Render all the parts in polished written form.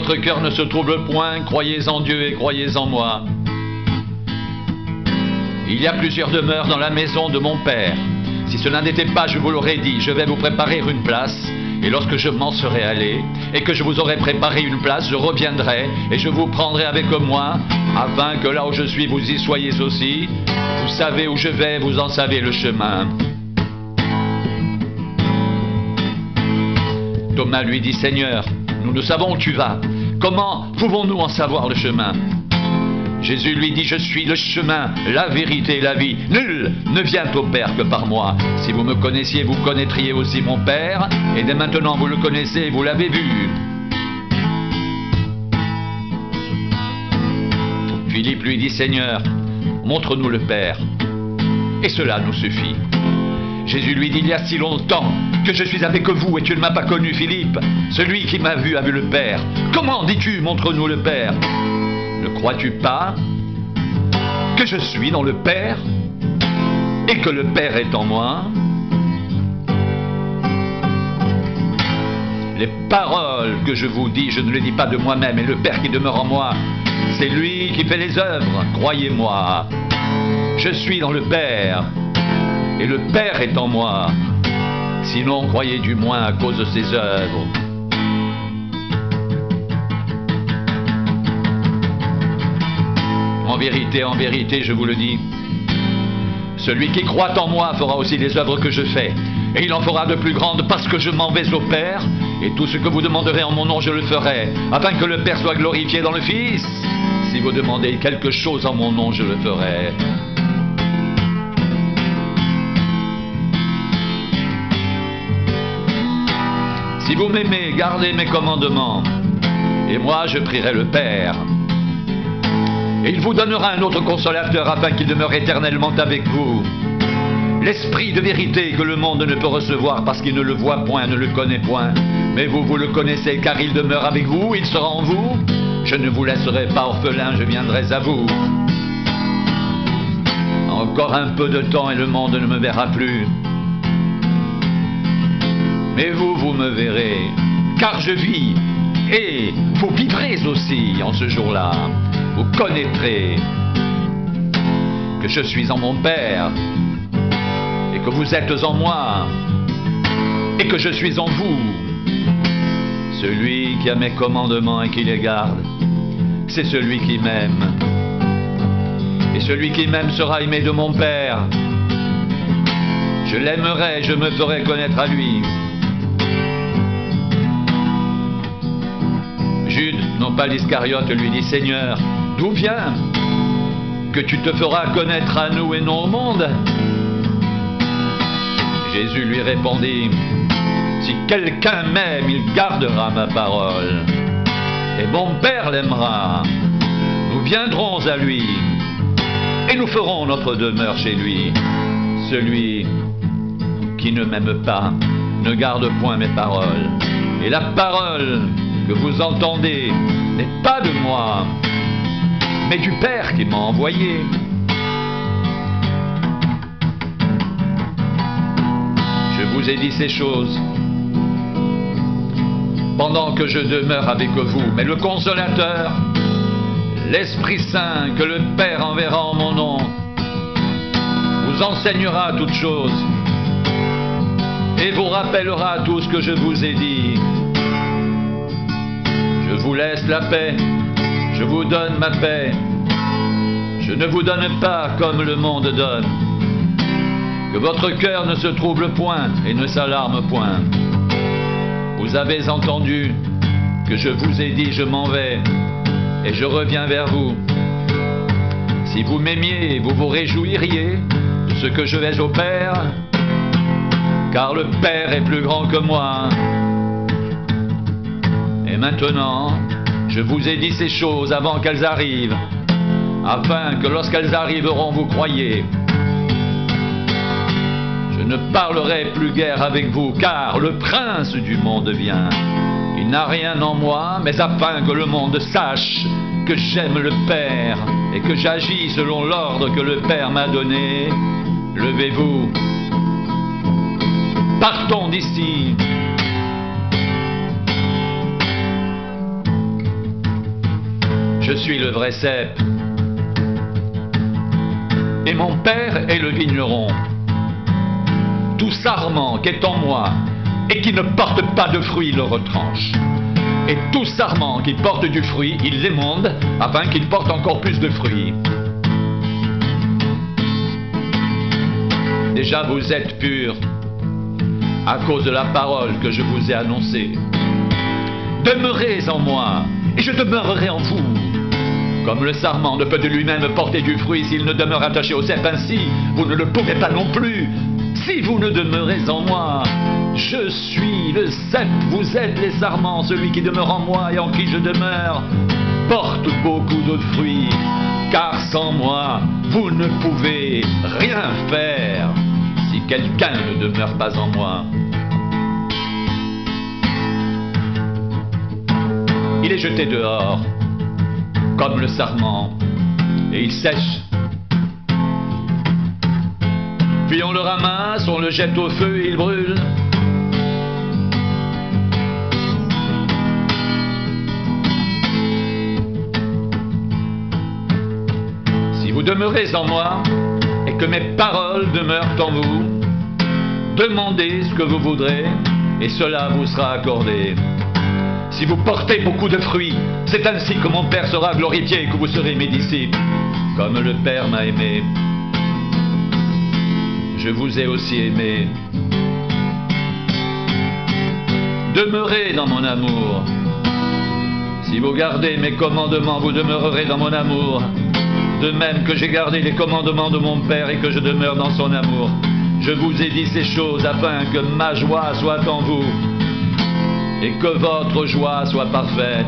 votre cœur ne se trouble point, croyez en Dieu et croyez en moi. Il y a plusieurs demeures dans la maison de mon Père. Si cela n'était pas, je vous l'aurais dit, je vais vous préparer une place. Et lorsque je m'en serai allé, et que je vous aurai préparé une place, je reviendrai, et je vous prendrai avec moi, afin que là où je suis, vous y soyez aussi. Vous savez où je vais, vous en savez le chemin. Thomas lui dit, Seigneur, nous savons où tu vas. Comment pouvons-nous en savoir le chemin? Jésus lui dit, je suis le chemin, la vérité et la vie. Nul ne vient au Père que par moi. Si vous me connaissiez, vous connaîtriez aussi mon Père. Et dès maintenant, vous le connaissez et vous l'avez vu. Philippe lui dit, Seigneur, montre-nous le Père. Et cela nous suffit. Jésus lui dit, il y a si longtemps que je suis avec vous et tu ne m'as pas connu, Philippe. Celui qui m'a vu a vu le Père. Comment dis-tu, montre-nous le Père? Ne crois-tu pas que je suis dans le Père et que le Père est en moi? Les paroles que je vous dis, je ne les dis pas de moi-même, mais le Père qui demeure en moi, c'est lui qui fait les œuvres, croyez-moi. Je suis dans le Père et le Père est en moi. Sinon, croyez du moins à cause de ses œuvres. En vérité, je vous le dis, celui qui croit en moi fera aussi les œuvres que je fais. Et il en fera de plus grandes parce que je m'en vais au Père. Et tout ce que vous demanderez en mon nom, je le ferai, afin que le Père soit glorifié dans le Fils. Si vous demandez quelque chose en mon nom, je le ferai. Si vous m'aimez, gardez mes commandements. Et moi, je prierai le Père. Et il vous donnera un autre consolateur afin qu'il demeure éternellement avec vous. L'esprit de vérité que le monde ne peut recevoir parce qu'il ne le voit point, ne le connaît point. Mais vous, vous le connaissez car il demeure avec vous, il sera en vous. Je ne vous laisserai pas orphelin, je viendrai à vous. Encore un peu de temps et le monde ne me verra plus. Mais vous, vous me verrez, car je vis. Et vous vivrez aussi en ce jour-là. Vous connaîtrez que je suis en mon Père et que vous êtes en moi et que je suis en vous. Celui qui a mes commandements et qui les garde, c'est celui qui m'aime. Et celui qui m'aime sera aimé de mon Père. Je l'aimerai, je me ferai connaître à lui. Jude, non pas l'Iscariote, lui dit, Seigneur, d'où vient que tu te feras connaître à nous et non au monde? Jésus lui répondit, si quelqu'un m'aime, il gardera ma parole. Et mon Père l'aimera. Nous viendrons à lui et nous ferons notre demeure chez lui. Celui qui ne m'aime pas ne garde point mes paroles. Et la parole que vous entendez n'est pas de moi, mais du Père qui m'a envoyé. Je vous ai dit ces choses pendant que je demeure avec vous, mais le Consolateur, l'Esprit Saint que le Père enverra en mon nom, vous enseignera toutes choses et vous rappellera tout ce que je vous ai dit. Je vous laisse la paix, je vous donne ma paix. Je ne vous donne pas comme le monde donne. Que votre cœur ne se trouble point et ne s'alarme point. Vous avez entendu que je vous ai dit, je m'en vais et je reviens vers vous. Si vous m'aimiez, vous vous réjouiriez de ce que je vais au Père, car le Père est plus grand que moi. Et maintenant, je vous ai dit ces choses avant qu'elles arrivent, afin que lorsqu'elles arriveront, vous croyiez. Je ne parlerai plus guère avec vous, car le prince du monde vient. Il n'a rien en moi, mais afin que le monde sache que j'aime le Père et que j'agis selon l'ordre que le Père m'a donné. Levez-vous, partons d'ici. Je suis le vrai cep. Et mon père est le vigneron. Tout sarment qui est en moi et qui ne porte pas de fruits le retranche. Et tout sarment qui porte du fruit, il l'émonde afin qu'il porte encore plus de fruits. Déjà vous êtes purs à cause de la parole que je vous ai annoncée. Demeurez en moi et je demeurerai en vous. Comme le sarment ne peut de lui-même porter du fruit s'il ne demeure attaché au cep, ainsi vous ne le pouvez pas non plus si vous ne demeurez en moi. Je suis le cep, vous êtes les sarments. Celui qui demeure en moi et en qui je demeure porte beaucoup de fruits, car sans moi vous ne pouvez rien faire si quelqu'un ne demeure pas en moi. Il est jeté dehors comme le sarment et il sèche. Puis on le ramasse, on le jette au feu et il brûle. Si vous demeurez en moi et que mes paroles demeurent en vous, demandez ce que vous voudrez et cela vous sera accordé. Si vous portez beaucoup de fruits, c'est ainsi que mon Père sera glorifié et que vous serez mes disciples, comme le Père m'a aimé. Je vous ai aussi aimé. Demeurez dans mon amour. Si vous gardez mes commandements, vous demeurerez dans mon amour. De même que j'ai gardé les commandements de mon Père et que je demeure dans son amour. Je vous ai dit ces choses afin que ma joie soit en vous et que votre joie soit parfaite.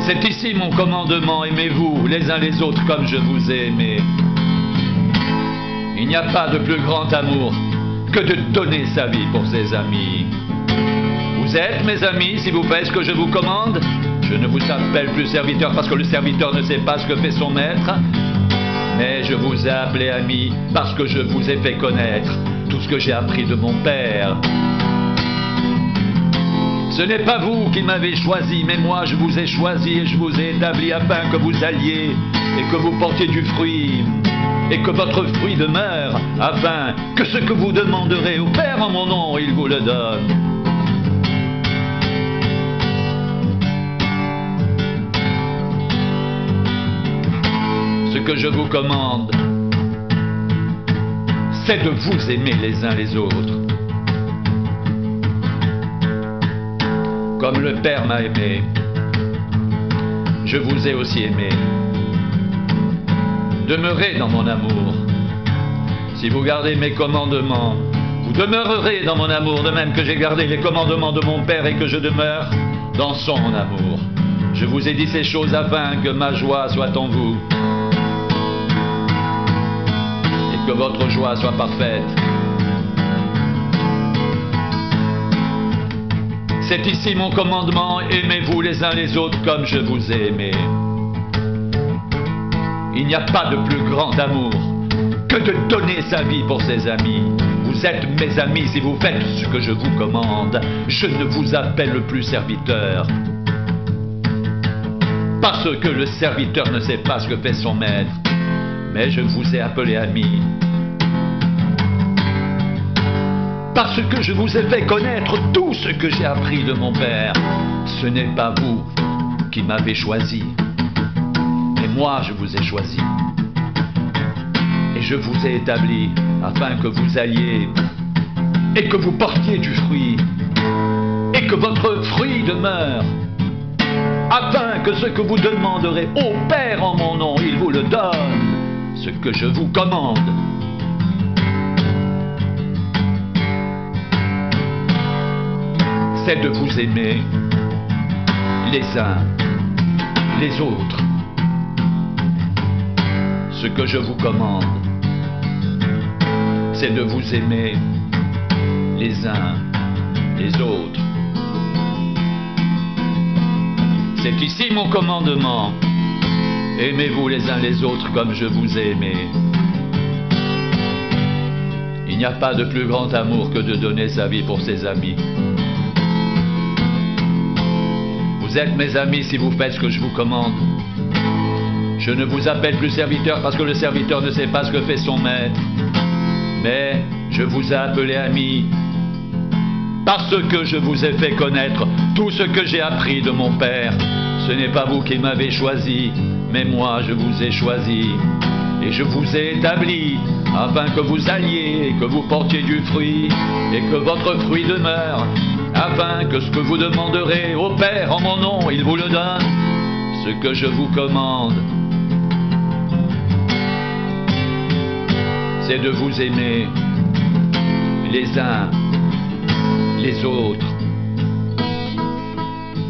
C'est ici mon commandement, aimez-vous les uns les autres comme je vous ai aimé. Il n'y a pas de plus grand amour que de donner sa vie pour ses amis. Vous êtes mes amis si vous faites ce que je vous commande. Je ne vous appelle plus serviteur parce que le serviteur ne sait pas ce que fait son maître. Mais je vous ai appelé ami parce que je vous ai fait connaître tout ce que j'ai appris de mon Père. Ce n'est pas vous qui m'avez choisi, mais moi je vous ai choisi et je vous ai établi afin que vous alliez et que vous portiez du fruit et que votre fruit demeure, afin que ce que vous demanderez au Père en mon nom, il vous le donne. Ce que je vous commande, c'est de vous aimer les uns les autres. Comme le Père m'a aimé, je vous ai aussi aimé. Demeurez dans mon amour. Si vous gardez mes commandements, vous demeurerez dans mon amour, de même que j'ai gardé les commandements de mon Père et que je demeure dans son amour. Je vous ai dit ces choses afin que ma joie soit en vous et que votre joie soit parfaite. C'est ici mon commandement, aimez-vous les uns les autres comme je vous ai aimé. Il n'y a pas de plus grand amour que de donner sa vie pour ses amis. Vous êtes mes amis si vous faites ce que je vous commande. Je ne vous appelle plus serviteur, parce que le serviteur ne sait pas ce que fait son maître, mais je vous ai appelé ami, parce que je vous ai fait connaître tout ce que j'ai appris de mon Père. Ce n'est pas vous qui m'avez choisi, mais moi je vous ai choisi. Et je vous ai établi afin que vous alliez et que vous portiez du fruit et que votre fruit demeure, afin que ce que vous demanderez au Père en mon nom, il vous le donne. Ce que je vous commande, c'est de vous aimer les uns les autres. Ce que je vous commande, c'est de vous aimer les uns les autres. C'est ici mon commandement. Aimez-vous les uns les autres comme je vous ai aimé. Il n'y a pas de plus grand amour que de donner sa vie pour ses amis. Vous êtes mes amis si vous faites ce que je vous commande. Je ne vous appelle plus serviteur parce que le serviteur ne sait pas ce que fait son maître. Mais je vous ai appelé ami parce que je vous ai fait connaître tout ce que j'ai appris de mon Père. Ce n'est pas vous qui m'avez choisi, mais moi je vous ai choisi. Et je vous ai établi afin que vous alliez et que vous portiez du fruit et que votre fruit demeure, afin que ce que vous demanderez au Père en mon nom, il vous le donne. Ce que je vous commande, c'est de vous aimer les uns les autres.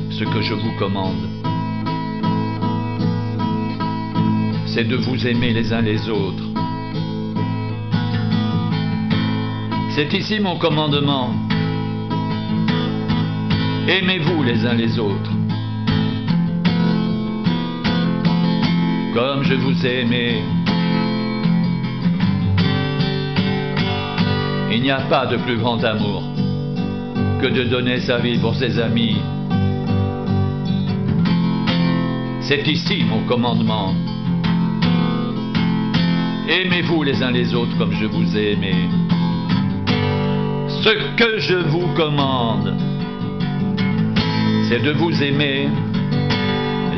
Ce que je vous commande, c'est de vous aimer les uns les autres. C'est ici mon commandement. Aimez-vous les uns les autres. Comme je vous ai aimé. Il n'y a pas de plus grand amour que de donner sa vie pour ses amis. C'est ici mon commandement. Aimez-vous les uns les autres comme je vous ai aimé. Ce que je vous commande, c'est de vous aimer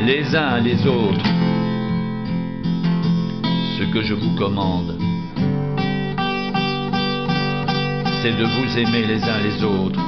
les uns les autres. Ce que je vous commande, c'est de vous aimer les uns les autres.